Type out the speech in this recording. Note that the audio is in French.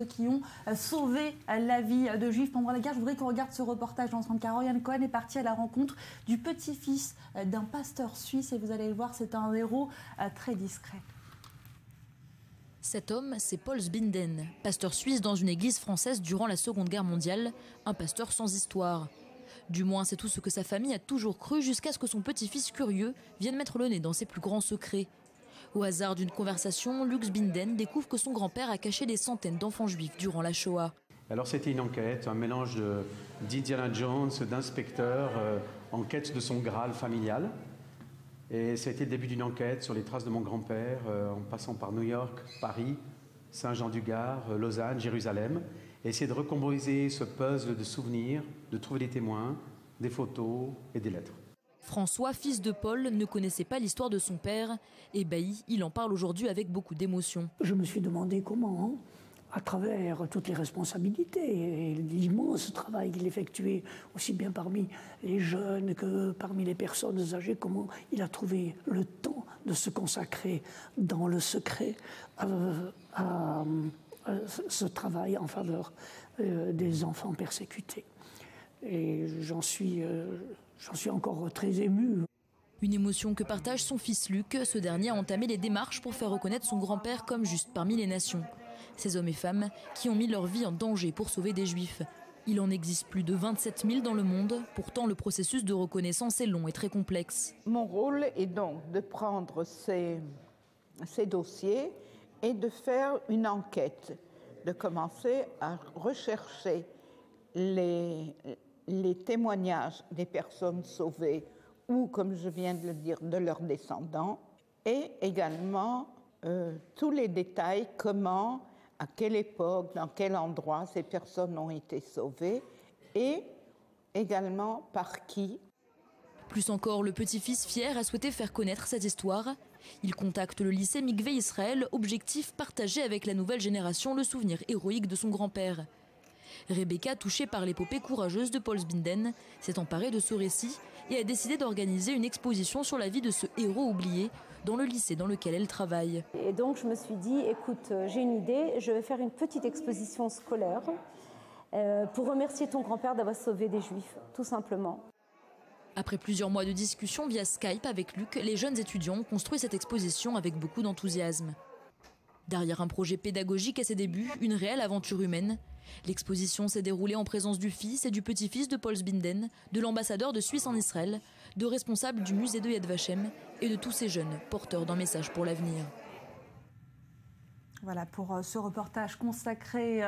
qui ont sauvé la vie de Juifs pendant la guerre. Je voudrais qu'on regarde ce reportage ensemble, car Ryan Cohen est parti à la rencontre du petit-fils d'un pasteur suisse et vous allez le voir, c'est un héros très discret. Cet homme, c'est Paul Sbinden, pasteur suisse dans une église française durant la Seconde Guerre mondiale, un pasteur sans histoire. Du moins, c'est tout ce que sa famille a toujours cru jusqu'à ce que son petit-fils curieux vienne mettre le nez dans ses plus grands secrets. Au hasard d'une conversation, Luc Sbinden découvre que son grand-père a caché des centaines d'enfants juifs durant la Shoah. Alors c'était une enquête, un mélange d'Indiana Jones, d'inspecteur, en quête de son Graal familial. Et ça a été le début d'une enquête sur les traces de mon grand-père, en passant par New York, Paris, Saint-Jean-du-Gard, Lausanne, Jérusalem. Et essayer de recomposer ce puzzle de souvenirs, de trouver des témoins, des photos et des lettres. François, fils de Paul, ne connaissait pas l'histoire de son père. Ébahi, il en parle aujourd'hui avec beaucoup d'émotion. Je me suis demandé comment, à travers toutes les responsabilités et l'immense travail qu'il effectuait, aussi bien parmi les jeunes que parmi les personnes âgées, comment il a trouvé le temps de se consacrer dans le secret à ce travail en faveur des enfants persécutés. Et j'en suis encore très ému. Une émotion que partage son fils Luc. Ce dernier a entamé les démarches pour faire reconnaître son grand-père comme juste parmi les nations. Ces hommes et femmes qui ont mis leur vie en danger pour sauver des juifs. Il en existe plus de 27 000 dans le monde. Pourtant, le processus de reconnaissance est long et très complexe. Mon rôle est donc de prendre ces dossiers et de faire une enquête, de commencer à rechercher les témoignages des personnes sauvées ou, comme je viens de le dire, de leurs descendants, et également tous les détails, comment, à quelle époque, dans quel endroit ces personnes ont été sauvées, et également par qui. Plus encore, le petit-fils fier a souhaité faire connaître cette histoire. Il contacte le lycée Mikvé Israël, objectif partager avec la nouvelle génération le souvenir héroïque de son grand-père. Rebecca, touchée par l'épopée courageuse de Paul Sbinden, s'est emparée de ce récit et a décidé d'organiser une exposition sur la vie de ce héros oublié dans le lycée dans lequel elle travaille. Et donc je me suis dit, écoute, j'ai une idée, je vais faire une petite exposition scolaire pour remercier ton grand-père d'avoir sauvé des Juifs, tout simplement. Après plusieurs mois de discussion via Skype avec Luc, les jeunes étudiants ont construit cette exposition avec beaucoup d'enthousiasme. Derrière un projet pédagogique à ses débuts, une réelle aventure humaine. L'exposition s'est déroulée en présence du fils et du petit-fils de Paul Sbinden, de l'ambassadeur de Suisse en Israël, de responsables du musée de Yad Vashem et de tous ces jeunes porteurs d'un message pour l'avenir. Voilà pour ce reportage consacré